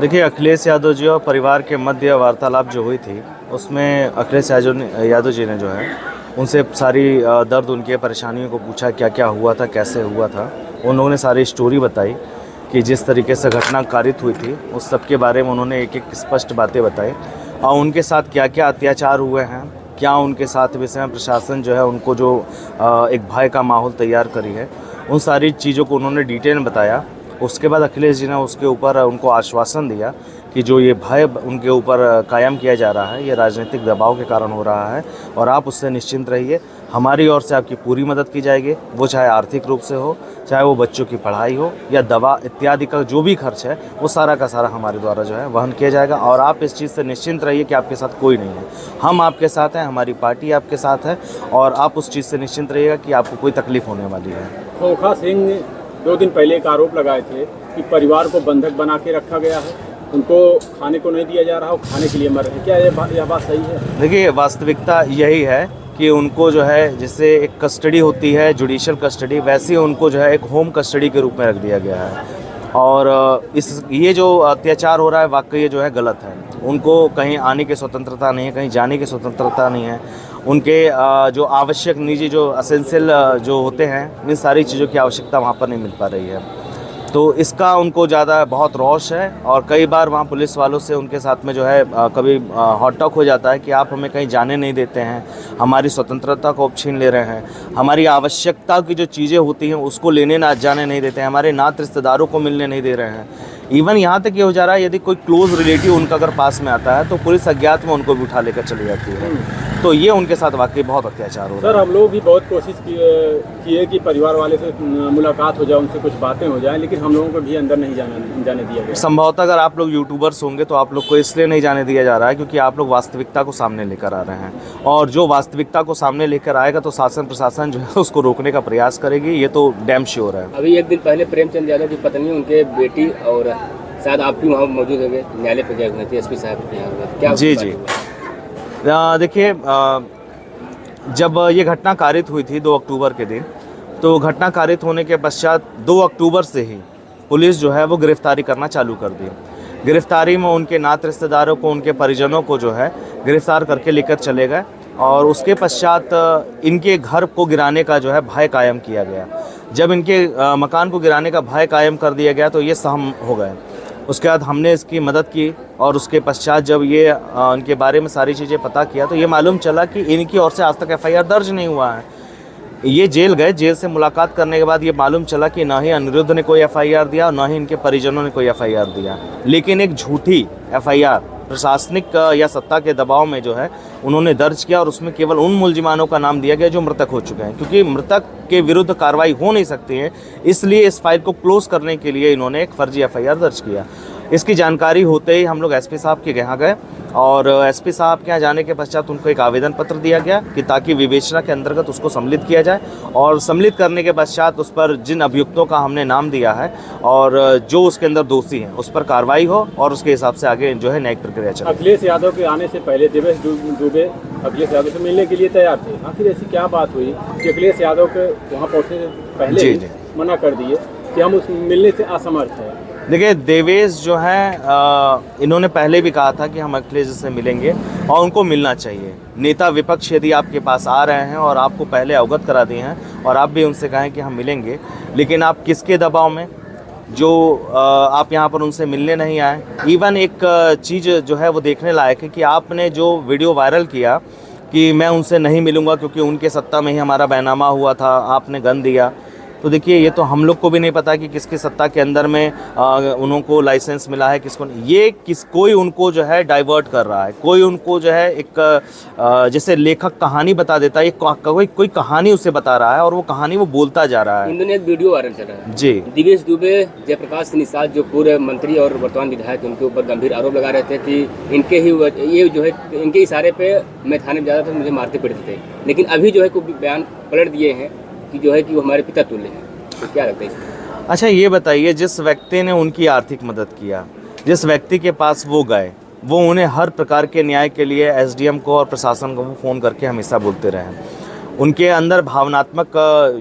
देखिए, अखिलेश यादव जी और परिवार के मध्य वार्तालाप जो हुई थी, उसमें अखिलेश यादव जी ने जो है उनसे सारी दर्द, उनके परेशानियों को पूछा, क्या क्या हुआ था, कैसे हुआ था। उन लोगों ने सारी स्टोरी बताई कि जिस तरीके से घटना कारित हुई थी उस सब के बारे में उन्होंने एक एक स्पष्ट बातें बताई और उनके साथ क्या क्या अत्याचार हुए हैं, क्या उनके साथ विषय में प्रशासन जो है उनको जो एक भय का माहौल तैयार करी है, उन सारी चीज़ों को उन्होंने डिटेल में बताया। उसके बाद अखिलेश जी ने उसके ऊपर उनको आश्वासन दिया कि जो ये भय उनके ऊपर कायम किया जा रहा है, ये राजनीतिक दबाव के कारण हो रहा है और आप उससे निश्चिंत रहिए, हमारी ओर से आपकी पूरी मदद की जाएगी। वो चाहे आर्थिक रूप से हो, चाहे वो बच्चों की पढ़ाई हो या दवा इत्यादि का जो भी खर्च है, वो सारा का सारा हमारे द्वारा जो है वहन किया जाएगा। और आप इस चीज़ से निश्चिंत रहिए कि आपके साथ कोई नहीं है, हम आपके साथ हैं, हमारी पार्टी आपके साथ है और आप उस चीज़ से निश्चिंत रहिएगा कि आपको कोई तकलीफ़ होने वाली है। खोखा सिंह 2 दिन पहले एक आरोप लगाए थे कि परिवार को बंधक बना के रखा गया है, उनको खाने को नहीं दिया जा रहा, वो खाने के लिए मर रहे हैं। क्या यह बात सही है? देखिए, वास्तविकता यही है कि उनको जो है, जैसे एक कस्टडी होती है जुडिशियल कस्टडी, वैसे उनको जो है एक होम कस्टडी के रूप में रख दिया गया है। और ये जो अत्याचार हो रहा है वाकई ये जो है गलत है। उनको कहीं आने की स्वतंत्रता नहीं है, कहीं जाने की स्वतंत्रता नहीं है। उनके जो आवश्यक निजी जो असेंशियल जो होते हैं, इन सारी चीज़ों की आवश्यकता वहाँ पर नहीं मिल पा रही है। तो इसका उनको ज़्यादा बहुत रौश है और कई बार वहाँ पुलिस वालों से उनके साथ में जो है कभी हॉट टॉक हो जाता है कि आप हमें कहीं जाने नहीं देते हैं, हमारी स्वतंत्रता को छीन ले रहे हैं, हमारी आवश्यकता की जो चीज़ें होती हैं उसको लेने ना जाने नहीं देते हैं, हमारे नात रिश्तेदारों को मिलने नहीं दे रहे हैं। इवन यहाँ तक ये हो जा रहा है, यदि कोई क्लोज रिलेटिव उनका अगर पास में आता है तो पुलिस अज्ञात में उनको भी उठा लेकर चली जाती है। तो ये उनके साथ वाकई बहुत अत्याचार हो रहा है। सर, हम लोग भी बहुत कोशिश किए कि परिवार वाले से मुलाकात हो जाए, उनसे कुछ बातें हो जाए, लेकिन हम लोगों को भी अंदर नहीं जाने दिया गया। संभवतः अगर आप लोग यूट्यूबर्स होंगे तो आप लोग को इसलिए नहीं जाने दिया जा रहा है क्योंकि आप लोग वास्तविकता को सामने लेकर आ रहे हैं, और जो वास्तविकता को सामने लेकर आएगा तो शासन प्रशासन जो है उसको रोकने का प्रयास करेगी, ये तो डैम श्योर है। अभी एक दिन पहले प्रेमचंद यादव की पत्नी, उनके बेटी और शायद आप भी वहाँ मौजूद होंगे, न्यायालय पर गए हुए थे, एसपी साहब के यहाँ। क्या जी देखिए, जब ये घटना कारित हुई थी 2 अक्टूबर के दिन, तो घटना कारित होने के पश्चात 2 अक्टूबर से ही पुलिस जो है वो गिरफ्तारी करना चालू कर दी। गिरफ्तारी में उनके नात रिश्तेदारों को, उनके परिजनों को जो है गिरफ्तार करके लेकर चले गए और उसके पश्चात इनके घर को गिराने का जो है भय कायम किया गया। जब इनके मकान को गिराने का भय कायम कर दिया गया तो ये सहम हो गए। उसके बाद हमने इसकी मदद की और उसके पश्चात जब ये इनके बारे में सारी चीज़ें पता किया तो ये मालूम चला कि इनकी ओर से आज तक FIR दर्ज नहीं हुआ है। ये जेल गए, जेल से मुलाकात करने के बाद ये मालूम चला कि ना ही अनिरुद्ध ने कोई FIR दिया और ना ही इनके परिजनों ने कोई FIR दिया, लेकिन एक झूठी FIR प्रशासनिक या सत्ता के दबाव में जो है उन्होंने दर्ज किया और उसमें केवल उन मुलजिमानों का नाम दिया गया जो मृतक हो चुके हैं, क्योंकि मृतक के विरुद्ध कार्रवाई हो नहीं सकती है, इसलिए इस फाइल को क्लोज करने के लिए इन्होंने एक फर्जी FIR दर्ज किया। इसकी जानकारी होते ही हम लोग SP साहब के यहाँ गए और SP साहब के यहाँ जाने के पश्चात उनको एक आवेदन पत्र दिया गया कि ताकि विवेचना के अंतर्गत उसको सम्मिलित किया जाए, और सम्मिलित करने के पश्चात उस पर जिन अभियुक्तों का हमने नाम दिया है और जो उसके अंदर दोषी हैं उस पर कार्रवाई हो और उसके हिसाब से आगे जो है न्यायिक प्रक्रिया चले। अखिलेश यादव के आने से पहले देवेश दुबे अखिलेश यादव से मिलने के लिए तैयार थे, आखिर ऐसी क्या बात हुई कि अखिलेश यादव के वहाँ पहुँचने से पहले ही मना कर दिए कि हम उस मिलने से असमर्थ हैं? देखिए, देवेश जो है इन्होंने पहले भी कहा था कि हम अखिलेश से मिलेंगे और उनको मिलना चाहिए। नेता विपक्ष यदि आपके पास आ रहे हैं और आपको पहले अवगत करा दिए हैं और आप भी उनसे कहें कि हम मिलेंगे, लेकिन आप किसके दबाव में जो आप यहाँ पर उनसे मिलने नहीं आए। इवन एक चीज़ जो है वो देखने लायक है कि आपने जो वीडियो वायरल किया कि मैं उनसे नहीं मिलूँगा क्योंकि उनके सत्ता में ही हमारा बैनामा हुआ था, आपने गन दिया। तो देखिए, ये तो हम लोग को भी नहीं पता कि किसकी सत्ता के अंदर में उनको लाइसेंस मिला है, किसको नहीं। ये कोई उनको जो है डाइवर्ट कर रहा है, कोई उनको जो है एक जैसे लेखक कहानी बता देता है, कोई कहानी उसे बता रहा है और वो कहानी वो बोलता जा रहा है। इन दिनों एक वीडियो वायरल चल रहा है जी, देवेश दुबे, जयप्रकाश निषाद जो पूर्व मंत्री और वर्तमान विधायक, उनके ऊपर गंभीर आरोप लगा रहे थे कि इनके ही ये जो है इनके इशारे पे मैं थाने में जा रहा था, मुझे मारते पीटते थे, लेकिन अभी जो है कुछ बयान पलट दिए हैं कि जो है कि वो हमारे पिता तुल्य हैं। तो क्या लगता है इसमें? अच्छा, ये बताइए, जिस व्यक्ति ने उनकी आर्थिक मदद किया, जिस व्यक्ति के पास वो गए, वो उन्हें हर प्रकार के न्याय के लिए SDM को और प्रशासन को फ़ोन करके हमेशा बोलते रहे। उनके अंदर भावनात्मक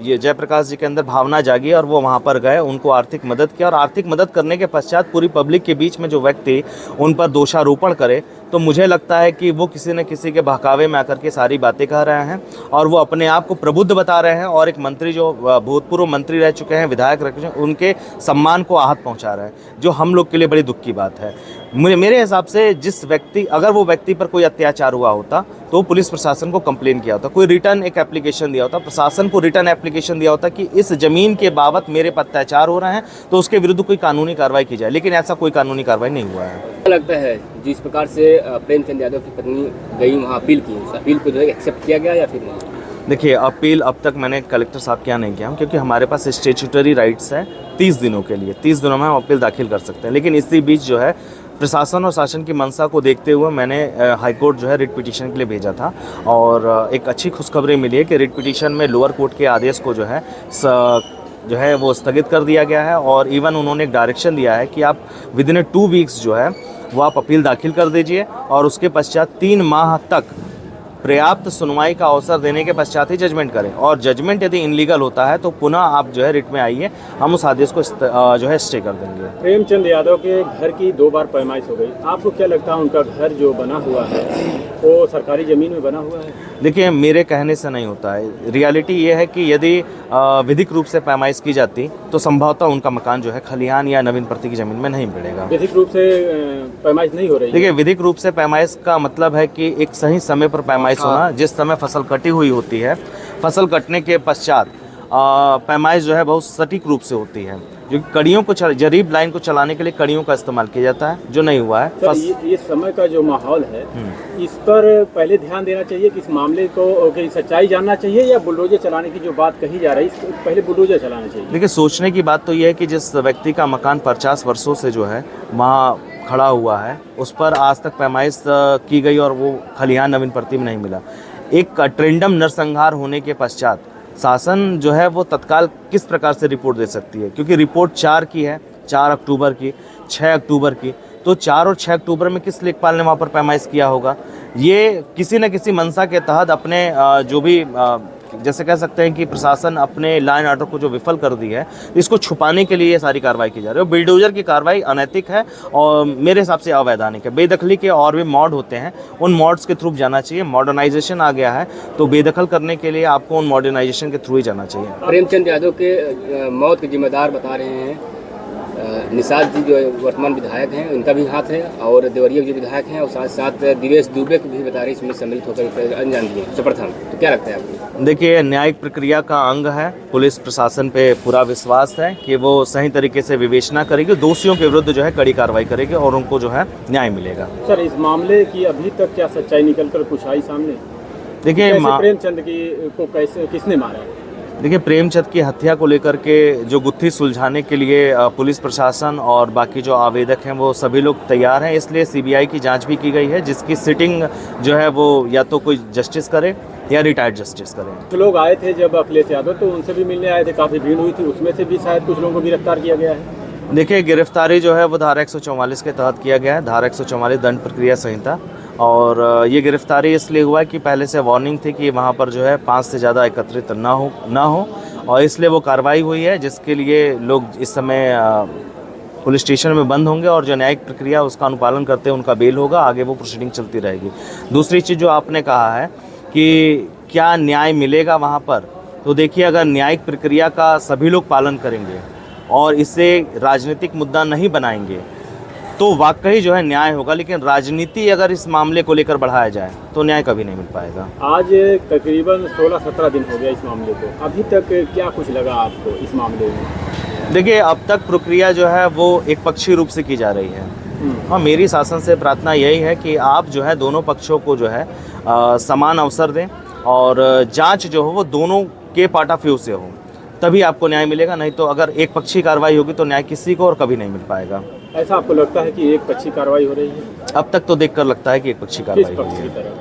ये जयप्रकाश जी के अंदर भावना जागी और वो वहाँ पर गए, उनको आर्थिक मदद किया और आर्थिक मदद करने के पश्चात पूरी पब्लिक के बीच में जो व्यक्ति उन पर दोषारोपण करे, तो मुझे लगता है कि वो किसी न किसी के बहकावे में आकर के सारी बातें कह रहे हैं और वो अपने आप को प्रबुद्ध बता रहे हैं और एक मंत्री जो भूतपूर्व मंत्री रह चुके हैं, विधायक रह चुके हैं, उनके सम्मान को आहत पहुंचा रहे हैं, जो हम लोग के लिए बड़ी दुख की बात है। मेरे हिसाब से जिस व्यक्ति, अगर वो व्यक्ति पर कोई अत्याचार हुआ होता तो पुलिस प्रशासन को कंप्लेन किया होता, कोई रिटर्न एक एप्लीकेशन दिया होता, प्रशासन को रिटर्न एप्लीकेशन दिया होता कि इस ज़मीन के बाबत मेरे पर अत्याचार हो रहे हैं तो उसके विरुद्ध कोई कानूनी कार्रवाई की जाए, लेकिन ऐसा कोई कानूनी कार्रवाई नहीं हुआ है। क्या लगता है जिस प्रकार से प्रेमचंद यादव की पत्नी गई वहाँ अपील की, उस अपील को जो है एक्सेप्ट किया गया या फिर नहीं? देखिए, अपील अब तक मैंने कलेक्टर साहब क्या नहीं किया, क्योंकि हमारे पास स्टेचुटरी राइट्स है 30 दिनों के लिए, 30 दिनों में हम अपील दाखिल कर सकते हैं, लेकिन इसी बीच जो है प्रशासन और शासन की मंशा को देखते हुए मैंने हाईकोर्ट जो है रिट पिटीशन के लिए भेजा था और एक अच्छी खुशखबरी मिली है कि रिट पिटीशन में लोअर कोर्ट के आदेश को जो है वो स्थगित कर दिया गया है और इवन उन्होंने एक डायरेक्शन दिया है कि आप विदिन 2 वीक्स जो है वो आप अपील दाखिल कर दीजिए और उसके पश्चात 3 माह तक पर्याप्त सुनवाई का अवसर देने के पश्चात ही जजमेंट करें और जजमेंट यदि इनलीगल होता है तो पुनः आप जो है रिट में आइए, हम उस आदेश को जो है स्टे कर देंगे। प्रेमचंद यादव के घर की 2 बार पैमाइश हो गई, आपको क्या लगता है उनका घर जो बना हुआ है वो सरकारी ज़मीन में बना हुआ है? देखिए, मेरे कहने से नहीं होता है, रियलिटी ये है कि यदि विधिक रूप से पैमाइश की जाती तो संभवतः उनका मकान जो है खलिहान या नवीन प्रति की ज़मीन में नहीं मिलेगा। विधिक रूप से पैमाइश नहीं हो रही? देखिए, विधिक रूप से पैमाइश का मतलब है कि एक सही समय पर पैमाइश होना, जिस समय फसल कटी हुई होती है, फसल कटने के पश्चात पैमाइश जो है बहुत सटीक रूप से होती है, जो कड़ियों को जरीब लाइन को चलाने के लिए कड़ियों का इस्तेमाल किया जाता है, जो नहीं हुआ है। सर, ये समय का जो माहौल है इस पर पहले ध्यान देना चाहिए कि इस मामले को की सच्चाई जानना चाहिए या बुलडोजर चलाने की जो बात कही जा रही है पहले बुलडोजर चलाना चाहिए? देखिए, सोचने की बात तो ये है कि जिस व्यक्ति का मकान 50 वर्षों से जो है वहाँ खड़ा हुआ है, उस पर आज तक पैमाइश की गई और वो खलिहान नवीन प्रति में नहीं मिला। एक ट्रेंडम नरसंहार होने के पश्चात शासन जो है वो तत्काल किस प्रकार से रिपोर्ट दे सकती है, क्योंकि रिपोर्ट 4 की है, 4 अक्टूबर की, 6 अक्टूबर की, तो 4 और 6 अक्टूबर में किस लेखपाल ने वहाँ पर पैमाइश किया होगा? ये किसी न किसी मंशा के तहत अपने जो भी जैसे कह सकते हैं कि प्रशासन अपने लॉ एंड ऑर्डर को जो विफल कर दी है, इसको छुपाने के लिए ये सारी कार्रवाई की जा रही है। बिल्डोजर की कार्रवाई अनैतिक है और मेरे हिसाब से अवैधानिक है। बेदखली के और भी मॉड होते हैं, उन मॉड्स के थ्रू जाना चाहिए। मॉडर्नाइजेशन आ गया है तो बेदखल करने के लिए आपको उन मॉडर्नाइजेशन के थ्रू ही जाना चाहिए। प्रेमचंद यादव के मौत के जिम्मेदार बता रहे हैं निषाद जी जो वर्तमान विधायक हैं, उनका भी हाथ है और देवरिया जो विधायक हैं और साथ साथ दिवेश दुबे को भी बता रहे इसमें सम्मिलित होकर अंजाम दिए सुप्रथम। तो क्या लगता है आपको? देखिए, न्यायिक प्रक्रिया का अंग है, पुलिस प्रशासन पे पूरा विश्वास है कि वो सही तरीके से विवेचना करेगी, दोषियों के विरुद्ध जो है कड़ी कार्रवाई करेगी और उनको जो है न्याय मिलेगा। सर, इस मामले की अभी तक क्या सच्चाई निकल कर कुछ आई सामने? देखिए, प्रेमचंद को कैसे किसने मारा? देखिए, प्रेमचंद की हत्या को लेकर के जो गुत्थी सुलझाने के लिए पुलिस प्रशासन और बाकी जो आवेदक हैं वो सभी लोग तैयार हैं, इसलिए सीबीआई की जांच भी की गई है, जिसकी सिटिंग जो है वो या तो कोई जस्टिस करे या रिटायर्ड जस्टिस करे। तो लोग आए थे जब अखिलेश यादव, तो उनसे भी मिलने आए थे, काफ़ी भीड़ हुई थी, उसमें से भी शायद कुछ लोगों को गिरफ्तार किया गया है। देखिए, गिरफ्तारी जो है वो धारा 144 के तहत किया गया है, धारा 144 दंड प्रक्रिया संहिता, और ये गिरफ्तारी इसलिए हुआ कि पहले से वार्निंग थी कि वहाँ पर जो है 5 से ज़्यादा एकत्रित ना हो और इसलिए वो कार्रवाई हुई है, जिसके लिए लोग इस समय पुलिस स्टेशन में बंद होंगे और जो न्यायिक प्रक्रिया उसका अनुपालन करते हैं उनका बेल होगा, आगे वो प्रोसीडिंग चलती रहेगी। दूसरी चीज़ जो आपने कहा है कि क्या न्याय मिलेगा वहाँ पर, तो देखिए, अगर न्यायिक प्रक्रिया का सभी लोग पालन करेंगे और इसे राजनीतिक मुद्दा नहीं बनाएंगे तो वाकई जो है न्याय होगा, लेकिन राजनीति अगर इस मामले को लेकर बढ़ाया जाए तो न्याय कभी नहीं मिल पाएगा। आज तकरीबन 16-17 दिन हो गया इस मामले को, अभी तक क्या कुछ लगा आपको इस मामले में? देखिए, अब तक प्रक्रिया जो है वो एक पक्षीय रूप से की जा रही है। हाँ, मेरी शासन से प्रार्थना यही है कि आप जो है दोनों पक्षों को जो है समान अवसर दें और जांच जो हो वो दोनों के पॉइंट ऑफ व्यू से हो, तभी आपको न्याय मिलेगा। नहीं तो अगर एक पक्षी कार्रवाई होगी तो न्याय किसी को और कभी नहीं मिल पाएगा। ऐसा आपको लगता है कि एक पक्षी कार्रवाई हो रही है? अब तक तो देखकर लगता है कि एक पक्षी कार्रवाई हो रही है।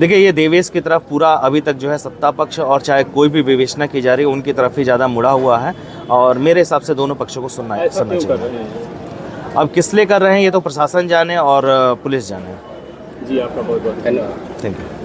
देखिए, ये देवेश की तरफ पूरा अभी तक जो है सत्ता पक्ष और चाहे कोई भी विवेचना की जा रही है उनकी तरफ ही ज़्यादा मुड़ा हुआ है और मेरे हिसाब से दोनों पक्षों को सुनना चाहिए। अब किस लिए कर रहे हैं ये तो प्रशासन जाने और पुलिस जाने। जी, आपका बहुत बहुत धन्यवाद। Thank you.